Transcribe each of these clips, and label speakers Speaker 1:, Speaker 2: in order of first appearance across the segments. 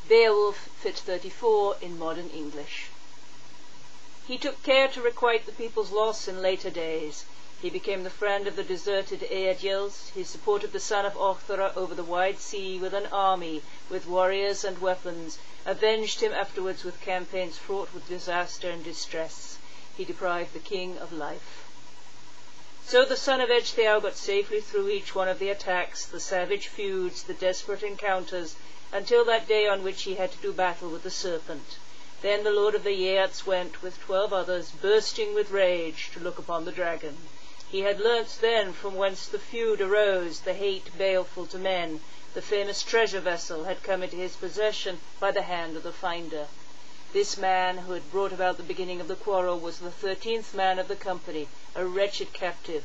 Speaker 1: Beowulf, fit 34 in modern English. He took care to requite the people's loss in later days. He became the friend of the deserted Aedhils. He supported the son of Ohthra over the wide sea with an army, with warriors and weapons, avenged him afterwards with campaigns fraught with disaster and distress. He deprived the king of life. So the son of Ecgtheow got safely through each one of the attacks, the savage feuds, the desperate encounters, until that day on which he had to do battle with the serpent. Then the lord of the Geats went, with 12 others, bursting with rage, to look upon the dragon. He had learnt then from whence the feud arose, the hate baleful to men. The famous treasure vessel had come into his possession by the hand of the finder. This man who had brought about the beginning of the quarrel was the 13th man of the company, a wretched captive.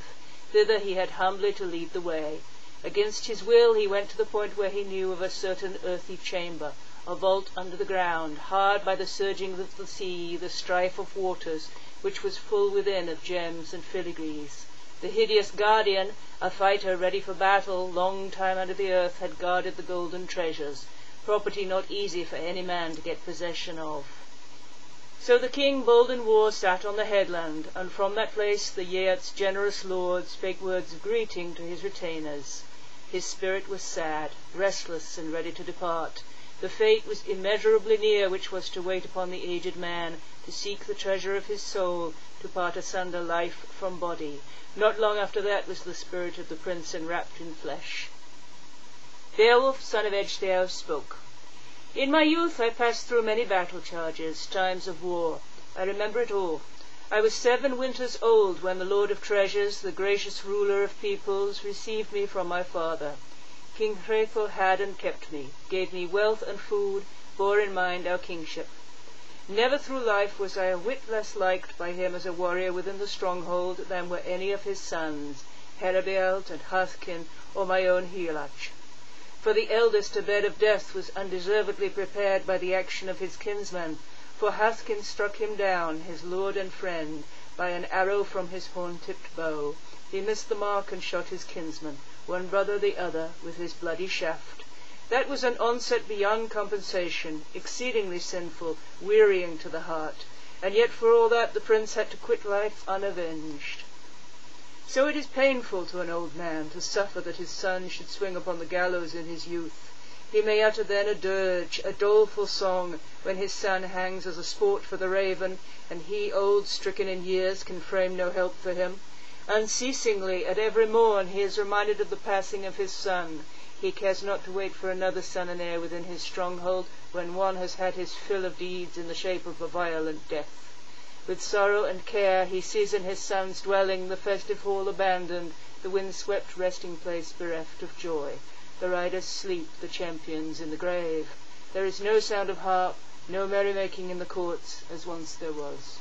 Speaker 1: Thither he had humbly to lead the way. Against his will he went to the point where he knew of a certain earthy chamber, a vault under the ground, hard by the surging of the sea, the strife of waters, which was full within of gems and filigrees. The hideous guardian, a fighter ready for battle, long time under the earth, had guarded the golden treasures, property not easy for any man to get possession of. So the king, bold in war, sat on the headland, and from that place the Geats' generous lord spake words of greeting to his retainers. His spirit was sad, restless, and ready to depart. The fate was immeasurably near which was to wait upon the aged man, to seek the treasure of his soul, to part asunder life from body. Not long after that was the spirit of the prince enwrapped in flesh. Beowulf, son of Ecgtheow, spoke. In my youth I passed through many battle charges, times of war. I remember it all. I was 7 winters old when the Lord of Treasures, the gracious ruler of peoples, received me from my father. King Hrethel had and kept me, gave me wealth and food, bore in mind our kingship. Never through life was I a whit less liked by him as a warrior within the stronghold than were any of his sons, Herabeald and Hathkin, or my own Helac. For the eldest a bed of death was undeservedly prepared by the action of his kinsman, for Hathkin struck him down, his lord and friend, by an arrow from his horn-tipped bow. He missed the mark and shot his kinsman, one brother the other, with his bloody shaft. That was an onset beyond compensation, exceedingly sinful, wearying to the heart, and yet for all that the prince had to quit life unavenged. So it is painful to an old man to suffer that his son should swing upon the gallows in his youth. He may utter then a dirge, a doleful song, when his son hangs as a sport for the raven, and he, old, stricken in years, can frame no help for him. Unceasingly, at every morn, he is reminded of the passing of his son. He cares not to wait for another son and heir within his stronghold, when one has had his fill of deeds in the shape of a violent death. With sorrow and care he sees in his son's dwelling the festive hall abandoned, the wind-swept resting-place bereft of joy. The riders sleep, the champions in the grave. There is no sound of harp, no merrymaking in the courts, as once there was.